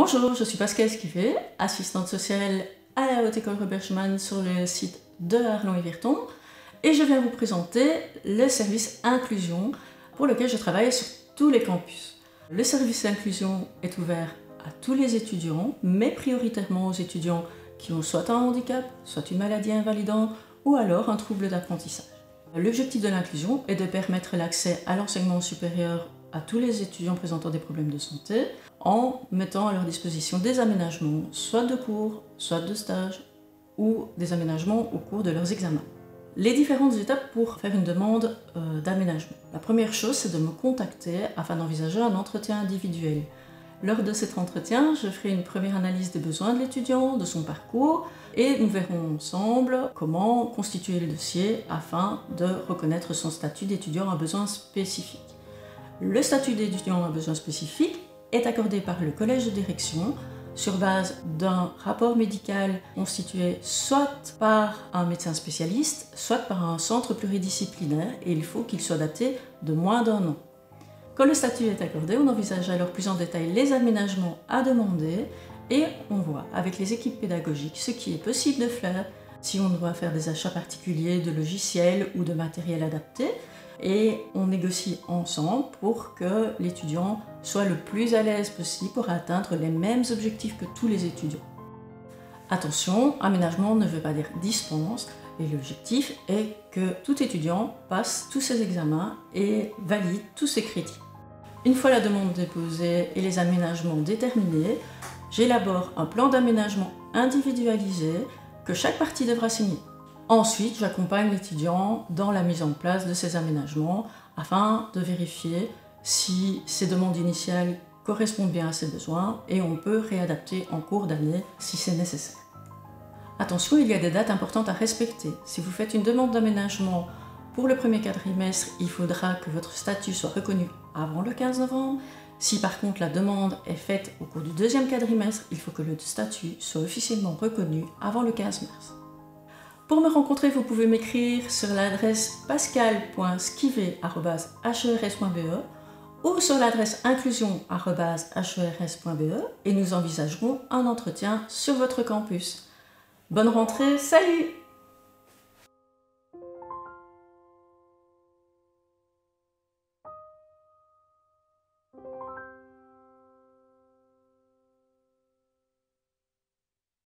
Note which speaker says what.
Speaker 1: Bonjour, je suis Pascal Esquivet, assistante sociale à la Haute École Robert Schuman sur le site de Arlon-et-Virton et je viens vous présenter le service inclusion pour lequel je travaille sur tous les campus. Le service inclusion est ouvert à tous les étudiants, mais prioritairement aux étudiants qui ont soit un handicap, soit une maladie invalidante ou alors un trouble d'apprentissage. L'objectif de l'inclusion est de permettre l'accès à l'enseignement supérieur à tous les étudiants présentant des problèmes de santé en mettant à leur disposition des aménagements, soit de cours, soit de stages ou des aménagements au cours de leurs examens. Les différentes étapes pour faire une demande d'aménagement. La première chose, c'est de me contacter afin d'envisager un entretien individuel. Lors de cet entretien, je ferai une première analyse des besoins de l'étudiant, de son parcours, et nous verrons ensemble comment constituer le dossier afin de reconnaître son statut d'étudiant à besoin spécifique. Le statut d'étudiant à besoin spécifique est accordé par le collège de direction sur base d'un rapport médical constitué soit par un médecin spécialiste, soit par un centre pluridisciplinaire, et il faut qu'il soit daté de moins d'1 an. Quand le statut est accordé, on envisage alors plus en détail les aménagements à demander et on voit avec les équipes pédagogiques ce qui est possible de faire, si on doit faire des achats particuliers de logiciels ou de matériel adapté, et on négocie ensemble pour que l'étudiant soit le plus à l'aise possible pour atteindre les mêmes objectifs que tous les étudiants. Attention, aménagement ne veut pas dire dispense, et l'objectif est que tout étudiant passe tous ses examens et valide tous ses crédits. Une fois la demande déposée et les aménagements déterminés, j'élabore un plan d'aménagement individualisé que chaque partie devra signer. Ensuite, j'accompagne l'étudiant dans la mise en place de ces aménagements afin de vérifier si ces demandes initiales correspondent bien à ses besoins et on peut réadapter en cours d'année si c'est nécessaire. Attention, il y a des dates importantes à respecter. Si vous faites une demande d'aménagement pour le premier quadrimestre, il faudra que votre statut soit reconnu avant le 15 novembre. Si par contre la demande est faite au cours du deuxième quadrimestre, il faut que le statut soit officiellement reconnu avant le 15 mars. Pour me rencontrer, vous pouvez m'écrire sur l'adresse pascal.skivet@hers.be ou sur l'adresse inclusion@hers.be et nous envisagerons un entretien sur votre campus. Bonne rentrée, salut!